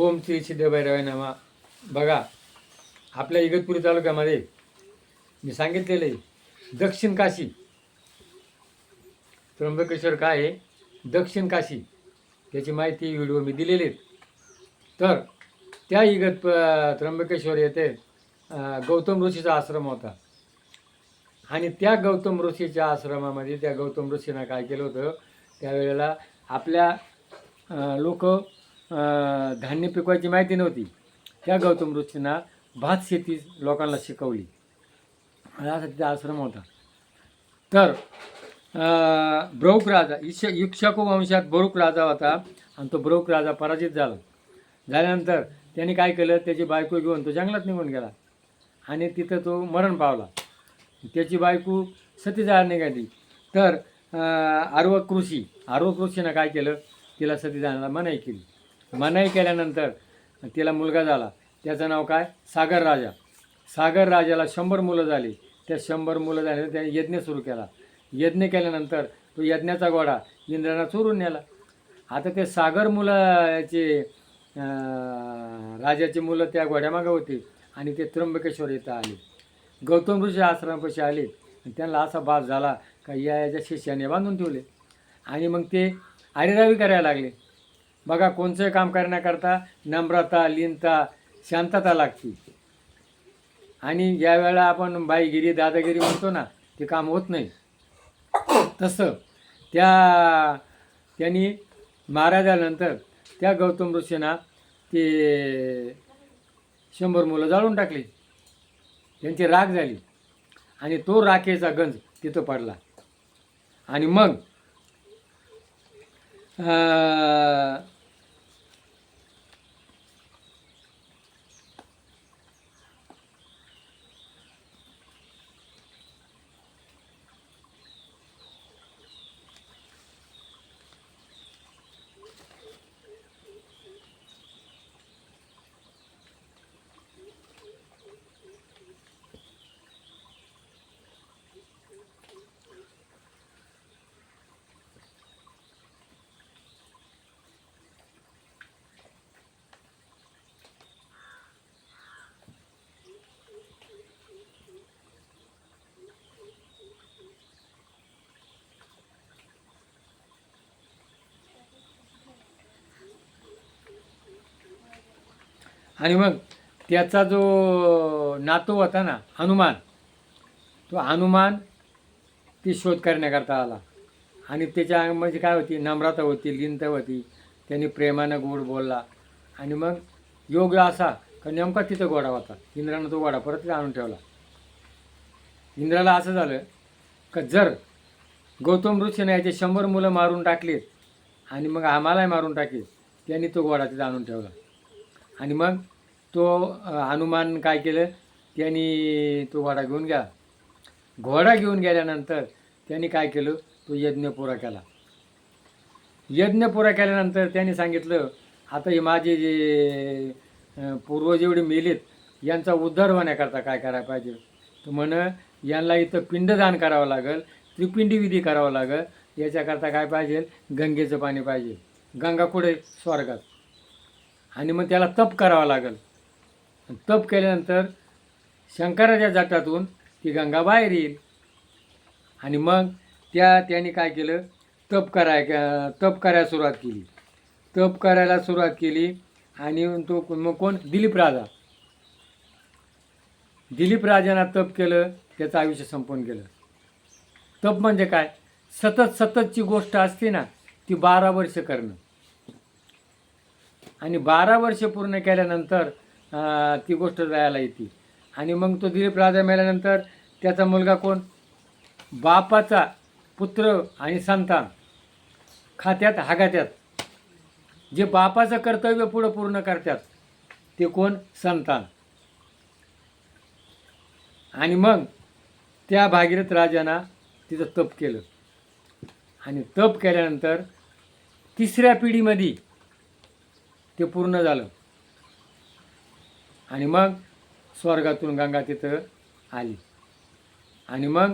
ओम श्री सिद्धभैरवाय नमः. बघा, आपल्या इगतपुरी तालुक्यामध्ये मी सांगितलेलं आहे दक्षिण काशी. त्र्यंबकेश्वर काय आहे? दक्षिण काशी. त्याची माहिती व्हिडिओ मी दिलेली आहेत. तर त्या त्र्यंबकेश्वर येथे गौतम ऋषीचा आश्रम होता. आणि त्या गौतम ऋषीच्या आश्रमामध्ये त्या गौतम ऋषीनं काय केलं होतं, त्यावेळेला आपल्या लोक धान्य पिकवायची माहिती नव्हती. त्या गौतम ऋषींना भात शेती लोकांना शिकवली. असा तिचा आश्रम होता. तर ब्रौक राजा इक्ष्वाकू वंशात ब्रौक राजा होता. आणि तो ब्रौक राजा पराजित झाल्यानंतर त्यांनी काय केलं, त्याची बायको घेऊन तो जंगलात निघून गेला आणि तिथं तो मरण पावला. त्याची बायको सती जायला निघाली. तर आर्वक ऋषीनं काय केलं, तिला सती जाण्याला मनाई केली. मनाई केल्यानंतर तिला मुलगा झाला. त्याचं नाव काय? सागर राजा. सागर राजाला 100 मुलं झाली. त्या 100 मुलं झाले त्याने यज्ञ सुरू केला. यज्ञ केल्यानंतर तो यज्ञाचा घोडा इंद्रानं चोरून नेला. आता ते सागर मुलाचे राजाची मुलं त्या घोड्यामागं होती आणि ते त्र्यंबकेश्वर इथं आले. गौतम ऋषी आश्रमापाशी आले आणि त्यांना असा भास झाला का याच्या शिष्याने बांधून ठेवले. आणि मग ते आरेरावी करायला लागले. बघा, कोणचं काम करण्याकरता नम्रता, लीनता, शांतता लागते. आणि ज्या वेळेला आपण बाईगिरी, दादागिरी म्हणतो ना, ते काम होत नाही. तसं त्यांनी मारा झाल्यानंतर त्या गौतम ऋषींना ते 100 मुलं जाळून टाकली. त्यांची राख झाली आणि तो राखेचा गंज तिथं पडला. आणि मग आणि मग त्याचा जो नातू होता ना, हनुमान, तो हनुमान ती शोध करण्याकरता आला. आणि त्याच्या म्हणजे काय होती, नम्रता होती, लीनता होती. त्यांनी प्रेमानं गोड बोलला. आणि मग योग असा का नेमका तिथं घोडा होता. इंद्रानं तो घोडा परत आणून ठेवला. इंद्राला असं झालं का जर गौतम ऋषीने याचे 100 मुलं मारून टाकलीत आणि मग आम्हालाही मारून टाकली, त्यांनी तो घोडा तिथं आणून ठेवला. आणि मग तो हनुमान काय केलं, त्यांनी तो घोडा घेऊन गेला. घोडा घेऊन गेल्यानंतर त्यांनी काय केलं, तो यज्ञ पुरा केला. यज्ञ पुरा केल्यानंतर त्यांनी सांगितलं, आता हे माझे जे पूर्वज एवढे मेलेत, यांचा उद्धार होण्याकरता काय करायला पाहिजे. तर म्हण यांना इथं पिंडदान करावं लागेल, त्रिपिंडी विधी करावं लागेल. याच्याकरता काय पाहिजे, गंगेचं पाणी पाहिजे. गंगा कुठे? स्वर्गात. आणि मग त्याला तप करावं लागेल. तप केल्यानंतर शंकराच्या जटातून ती गंगा बाहेर येईल. आणि मग त्यांनी काय केलं, तप करायला सुरुवात केली. तप करायला सुरुवात केली. आणि तो मग कोण? दिलीप राजानं तप केलं, त्याचं आयुष्य संपवून गेलं. तप म्हणजे काय? सततची गोष्ट असते ना, ती 12 वर्ष करणं. आणि 12 वर्ष पूर्ण केल्यानंतर ती गोष्ट जायला येते. आणि मग तो दिलीप राजा मेल्यानंतर त्याचा मुलगा कोण? बापाचा पुत्र आणि संतान खात्यात हागात्यात. जे बापाचं कर्तव्य पुढं पूर्ण करतात ते कोण? संतान. आणि मग त्या भागीरथ राजाना तिथं तप केलं. आणि तप केल्यानंतर 3ऱ्या पिढीमध्ये ते पूर्ण झालं. आणि मग स्वर्गातून गंगा तिथं आली. आणि मग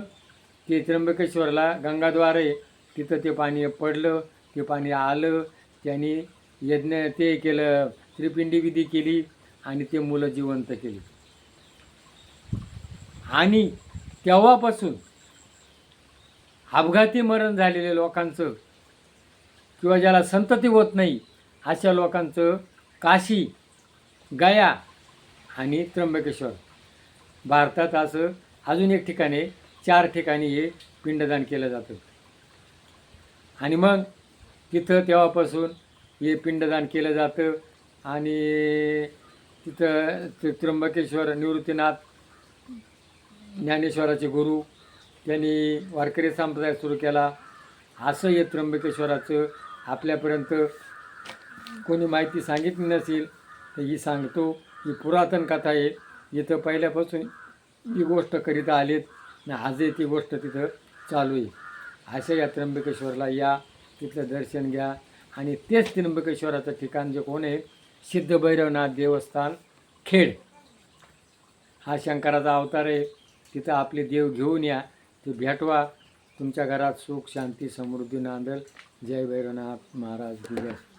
ते त्र्यंबकेश्वरला गंगाद्वारे तिथं ते पाणी पडलं, ते पाणी आलं. त्यांनी यज्ञ ते केलं, त्रिपिंडी विधी केली आणि ते मुलं जिवंत केली. आणि तेव्हापासून अपघाती मरण झालेल्या लोकांचं किंवा ज्याला संतती होत नाही अशा लोकांचं काशी, गया आणि त्र्यंबकेश्वर, भारतात असं अजून एक ठिकाणी 4 ठिकाणी हे पिंडदान केलं जातं. आणि मग तिथं तेव्हापासून हे पिंडदान केलं जातं. आणि तिथं त्र्यंबकेश्वर निवृत्तीनाथ ज्ञानेश्वराचे गुरु त्यांनी वारकरी संप्रदाय सुरू केला. असं हे त्र्यंबकेश्वराचं आपल्यापर्यंत कोणी माहिती सांगितली नसेल तर ही सांगतो. ही पुरातन कथा आहे. इथं पहिल्यापासून ही गोष्ट करीत आलेत आणि आजही ती गोष्ट तिथं चालू आहे. अशा या त्र्यंबकेश्वरला या, तिथलं दर्शन घ्या. आणि तेच त्र्यंबकेश्वराचं ठिकाण जे कोण आहे, सिद्धभैरवनाथ देवस्थान खेड, हा शंकराचा अवतार आहे. तिथं आपले देव घेऊन या, ते भेटवा. तुमच्या घरात सुख शांती समृद्धी नांदल. जय भैरवनाथ महाराज दिवस.